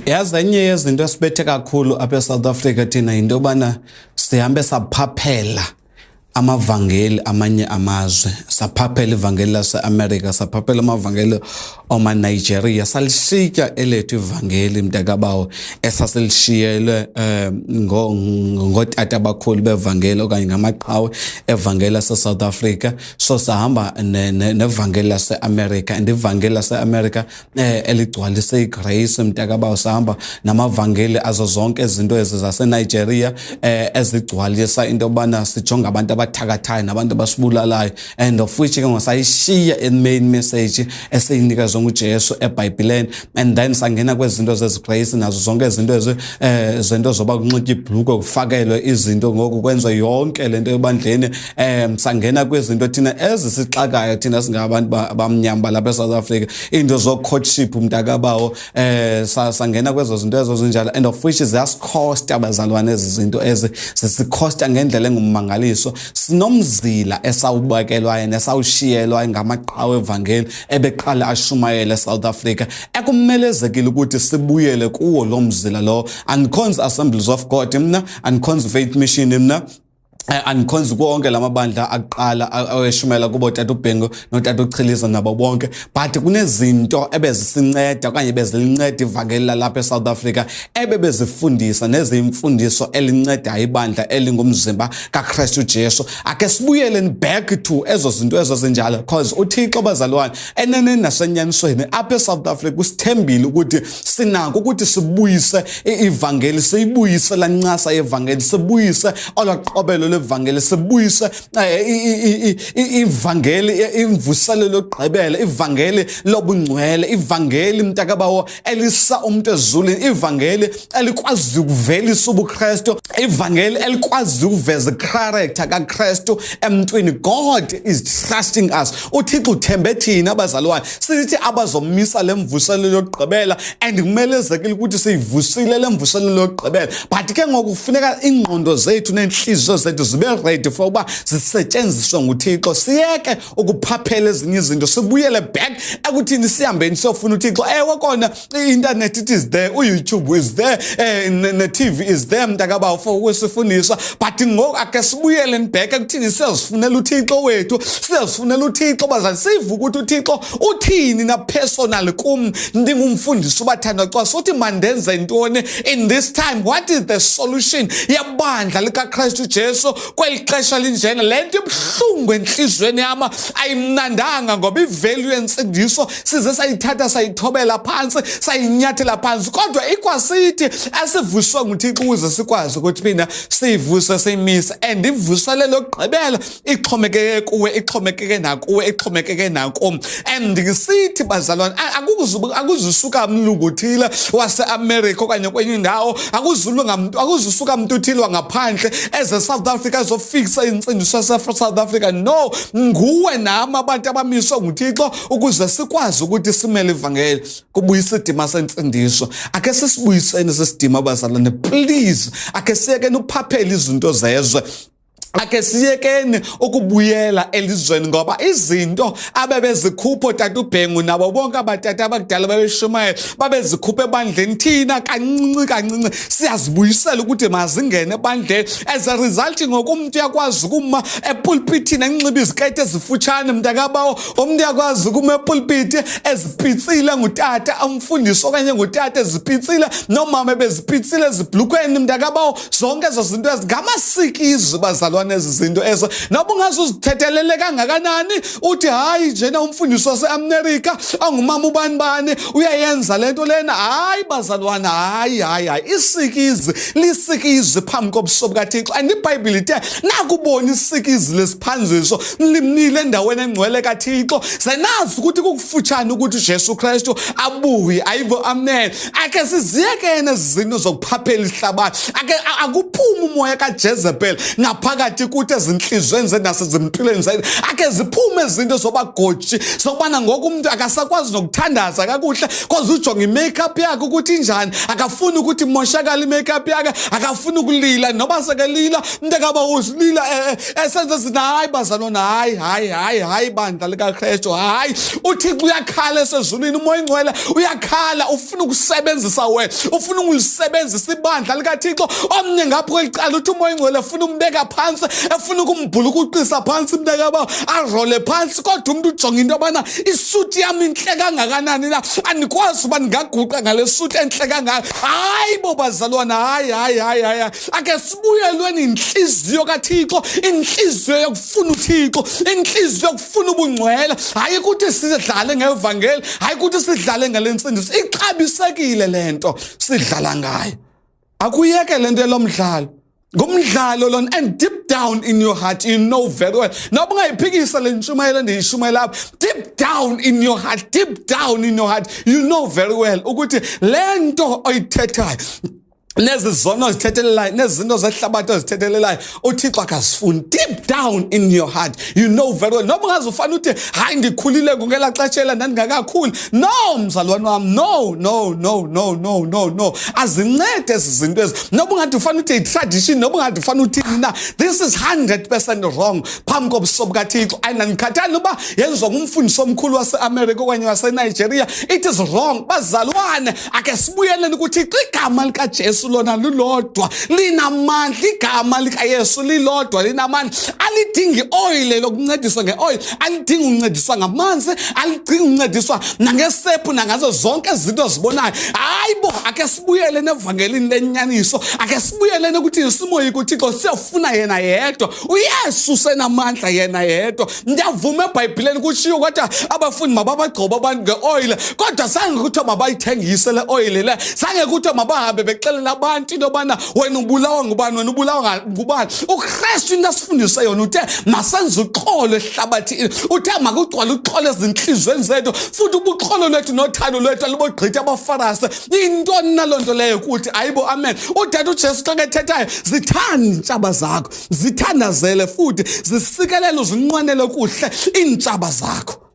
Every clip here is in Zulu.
Yazi enye yezinto esibethe kakhulu apha eSouth Africa thina into yobana sihambe saphaphela amavangeli amanye amazwe, saphaphela ivangeli lase-America, saphaphela amavangeli oma-Nigeria, salishiya elethu ivangeli mntakabawo esasilishiyelwe ngotata abakhulu bevangeli okanye ngamaqhawe evangeli ase-South Africa. So sahamba nevangeli lase-America, and ivangeli lase-America eligcwalise igrace mntakabawo, sahamba namavangeli azo zonke izinto ezi zase-Nigeria ezigcwalisa into yobana sijonga abantu abathakathayo nabantu abasibulalayo, and of which ke ngosayishiya in-main message esiyinikezwe nguJesu eBhayibhelini, and then sangena kwezinto zezigrace nazo zonke izinto zoba kunxitywa ibhuluko kufakelwe izinto ngoku kwenza yonke lento ebandleni. Sangena kwezinto thina ezisixakayo thina singabantu abamnyama lapha eSouth Africa, into zo courtship mntakabawo, sangena kwezo zinto ezo zinjalo, and of which ziyasicosta abazalwane izinto ezi zisicosta ngendlela engummangaliso. Sinomzila esawubakelwayo nesawushiyelwayo ngamaqhawe evangeli ebeqala ashumayela eSouth Africa, ekumelezekile ukuthi sibuyele kuwo lo mzila lo. Andikhonzi Assemblies of God mna, andikhonzi Faith Mission mna, andikhonzi konke lamabandla aqala aweshumela kubo Tata uBhengu noTata uChiliza nabo bonke, but kunezinto ebezisinceda okanye bezilinceda ivangeli lapha eSouth Africa ebebezifundisa nezimfundiso elinceda ibandla elingumzimba kaKristu Jesu. Ake sibuyele back to ezo zinto ezo zinjalo, because uThixo bazalwane eneneni nasenyanisweni apha eSouth Africa usithembile ukuthi sinako ukuthi sibuyise ivangeli, siyibuyise lancasa yevangeli, sibuyise olaqobelo evangeli, sibuyise ivangeli imvuselelo logqibela, ivangeli lobungcwele, ivangeli mntakabawo elisa umuntu ezulwini, ivangeli elikwazi ukuvelisa ubuKristu, ivangeli elikwazi ukuveza character kaKristu emntwini. God is trusting us. uThixo uthembe thina abazalwane sithi abazomisa lemvuselelo logqibela, and kumelezekile ukuthi siyivusile lemvuselelo logqibela, but ke ngoku kufuneka ingqondo zethu nenhliziyo zethu zibe ready for uba zisetshenziswe nguThixo. Siyeke ukuphaphela ezinye izinto, sibuyele back ekuthini sihambeni siyofuna uThixo. Ewe kona i-internet it is there, uYouTube is there, ne-TV is there mntakabawo for ukusifundisa, but ngoku ake sibuyele back ekuthini siyazifunela uThixo wethu, siyazifunela uThixo bazali, sivuka ukuthi uThixo uthini na personal kum ndingumfundisi uBathandwa Cwasi, uthi mandenze ntoni in this time, what is the solution yabandla likaKristu Jesu kweli xesha linjena. Lento ibhlungu enhlizweni yami ayimnandanga ngoba ivalue yensindiso size sayithatha sayithobela phansi sayinyathela phansi, kodwa ikwasithi asivuswe nguThixo ukuze sikwazi ukuthi phina sivuse simise, and ivuselelo lokugqibela ixhomekeke kuwe, ixhomekeke nakuwe, ixhomekeke nakum. And ngisithi bazalwane akuzusuka mlungu uthile wase-America okanye kwenye indawo, akuzusuka umuntu uthile wangaphandle eze South Africa zofixa insindiso South Africa. No, nguwe nami abantu abamiswa nguThixo ukuze sikwazi ukuthi simele ivangeli, kubuyisa isidima sensindiso. Ake sisibuyiseni sesidima bazalwane, please. Ake siyekeni ukuphaphela izinto zezwe, ake siyekeni ukubuyela elizweni, ngoba izinto abebezikhupha Tata uBhengu nabo bonke abatata abadala babeshumayela babezikhupha ebandleni, thina kancinci siyazibuyisela ukuthi mazingene ebandleni. As a result ngoku umuntu uyakwazi ukuma epulpitini enxiba izikete ezifutshane mntakabawo, umuntu uyakwazi ukuma epulpiti ezipitsile ngutata umfundisi okanye ngutata ezipitsile nomama bezipitsile ezibhlukweni mntakabawo, zonke ezo zinto ezingamasikizi bazalwane izinto ezo. Noba ungazuzithethelele kangakanani uthi hayi njena umfundisi wase-America angumama ubani uyayenza lento lena, hayi bazalwana, hayi isikizi lisikizi phambi kobuso bukaThixo. And iBhayibhile ithe nakubona isikizi lesiphanziso limnile endaweni engcwele kaThixo, senazi ukuthi kukufutshane ukuthi uJesu Kristu abuye. Ayibo, amen. Ake siziyekene izinto zokuphaphela ihlabathi, ake akuphuma umoya kaJezebel ngaphakathi phakathi kuthi ezinhlizweni zethu nasezimpilweni zethu ake ziphume izinto zobagoji sokubana ngoku umuntu akasakwazi nokuthandaza kakuhle cause ujonga i-makeup yakhe ukuthi injani, akafuni ukuthi moshakala i-makeup yakhe, akafuni ukulila noba sekelila umuntu akaba usilila esenze sina hayi bazalwana hayi bandla likaKristu hayi uThixo uyakhala esezulwini umoya ingcwele uyakhala ufuna ukusebenzisa wena ufuna ukulisebenzisa ibandla likaThixo omnye ngapho kweliqala uthi umoya ingcwele ufuna umbeka phansi efuna ukumbhulukuqisa phansi umuntu akaba arole phansi kodwa umuntu ujonga into yobana isuti yami inhle kangakanani na andikwazi uba ndingaguqa ngale suti enhle kangaka hayi bo bazalwana hayi ake sibuyelweni inhliziyo kaThixo inhliziyo yokufuna uThixo inhliziyo yokufuna ubungcwele hayi ukuthi sidlale ngevangeli hayi ukuthi sidlale ngale nsindiso ixabisekile lento sidlala ngayo akuyeke lento yelomdlalo ngumdlalo lona and deep down in your heart you know very well noba ungayiphikisa le ntshumayelo ndiyishumayela apha deep down in your heart you know very well ukuthi lento oyithethayo nezizono zithethelelayo nezinto zehlabathi ezithethelelayo uThixo akazifuni deep down in your heart you know very well noba ungazufana uthi hayi ndikhulile ngela xesha ndingakakhuli no mzalwane wami no azincede izinto ezi noba ungathi ufana uthi tradition noba ungathi ufana uthi na this is 100% wrong phambi kobuso bukaThixo ayinandikhathali uba yenziwa ngumfundisi omkhulu wase-America okanye wase-Nigeria it is wrong bazalwane ake sibuyeleni ukuthi igama likaJesu lona lulodwa linamandla igama likaYesu lilodwa linamandla alidingi oil lokuncediswa ngeoil alidingi uncediswa ngamanzi alidingi uncediswa nangesephu nangazo zonke izinto ozibonayo hayibo ake sibuyele nevangelini lenyaniso ake sibuyele ukuthi isimoya kuThixo siyafuna yena yedwa uYesu senamandla yena yedwa ndiyavuma eBhayibhelini kushiwo kodwa abafundi mababagcoba abantu ngeoil kodwa sange kuthiwa mabayithengise le oil le sange kuthiwa mabahambe bexelela abantu into yobana wena ubulawa ngubani wena ubulawa ngubani uKristu into asifundise yona uthe masenze uxolo ehlabathini uthe makugcwale uxolo ezinhlizweni zethu futhi ubuxolo lwethu nothando lwethu alubogqitha abafarisi intoni nalonto leyo ukuthi ayibo amen uDade uJesu xa kethethayo zithanda intshaba zakho zithandazele futhi zisikelele uzinqwanele kuhle intshaba zakho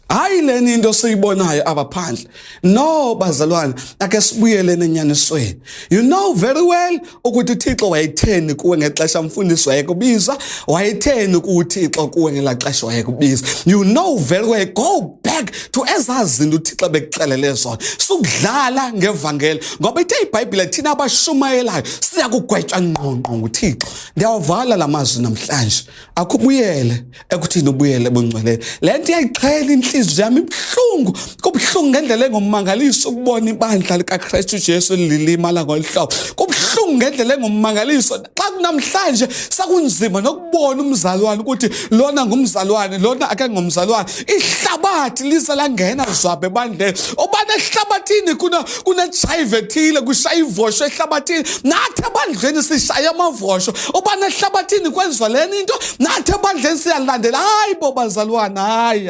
hayi leni into siyibonayo abaphandle no bazalwane ake sibuyelene enyanisweni you know very well ukuthi uThixo wayetheni kuwe ngexesha umfundisi wayekubiza wayetheni uThixo kuwe ngelaxesha wayekubiza you know very well go back to ezazinto uThixo bekuxelele zona sukudlala ngevangeli ngoba ithe iBhayibheli thina abashumayelayo siyakugwetshwa ngqongqo nguThixo ndiyawavala lamazwi namhlanje akubuyele ekuthini ubuyele bungcwele lento iyayiqhela inhliziyo yami ibhlungu kubuhlungu ngendlela engomangaliso ukubona ibandla likaKristu Jesu lilimala ngolhlobo kubuhlungu ngendlela engomangaliso xa kunamhlanje sakunzima nokubona umzalwane ukuthi lona ngumzalwane lona ake ngomzalwane ihlabathi lisa langena zwabe ebandleni obana ehlabathini kuna jive ethile kushaya ivosho ehlabathini nathi ebandleni sishaya amavosho obana ehlabathini kwenziwa leni into nathi ebandleni siyalandela hayibo bazalwane hayi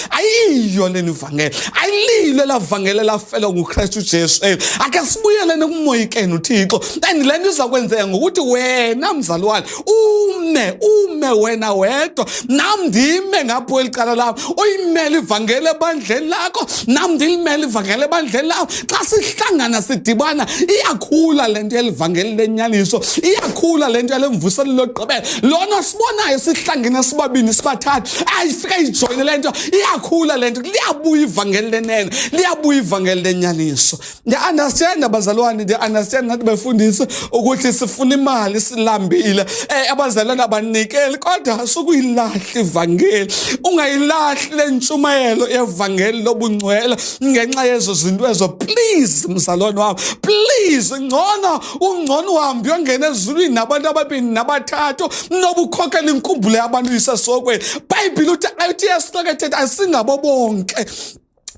ayiyo leni ivangeli ayililo lavangeli lafela nguKristu Jesu ake sibuyelene kumoyikeni uThixo and lento izakwenzeka ngokuthi wena mzalwane ume wena wedwa nami ndime ngapho kweliqala lami uyimele ivangeli ebandleni lakho nami ndilimele ivangeli ebandleni lakho xa sihlangana sidibana iyakhula lento yelivangeli lenyaniso iyakhula lento yalemvuselo loqhubela lona sibonayo sihlangene sibabini sibathathu ayifika ijoyine lento iyakhula lento liyabuya ivangeli lenene liyabuya ivangeli lenyaniso ndiya-understand abazalwane ndiya-understand nathi befundisi ukuthi sifuna imali silambile abazalwane abanikeli kodwa sukuyilahla ivangeli ungayilahli le ntshumayelo yevangeli lobungcwele ngenxa yezo zinto ezo please mzalwane wami please ungcono uhambe uyongena ezulwini nabantu ababini nabathathu nobukhokhela inkumbulo yabantu isesokweni iBhayibheli uthi yesiqekethetha asingabo bonke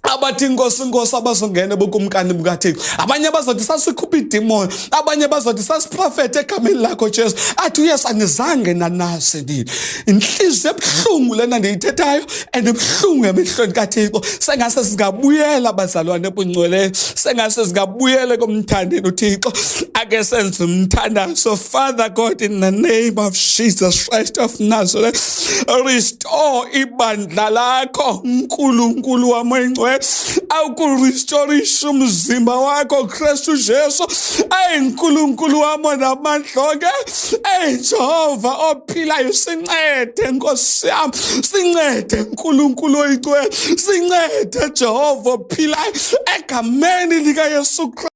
abathi inkosi abazongena bokumkani bukaThixo abanye bazothi sasikhupha idemon abanye bazothi sasiprofete egameni lakho Jesu athi uYesu anizange nanase nini inhliziyo ebhlungu lena ndiyithethayo andibhlungu emehlweni kaThixo sengase singabuyela abazalwane ebungcwele sengase singabuyele komthandeni uThixo ake senze umthandazo. Father God, in the name of Jesus Christ of Nazareth, restore ibandla lakho uNkulunkulu wami oyingcwele, awukurestorisha umzimba wakho Kristu Jesu. UNkulunkulu wami onamandla, Jehova ophilayo, sincede Nkosi yami, sincede uNkulunkulu oyingcwele, sincede Jehova ophilayo egameni likaYesu Kristu.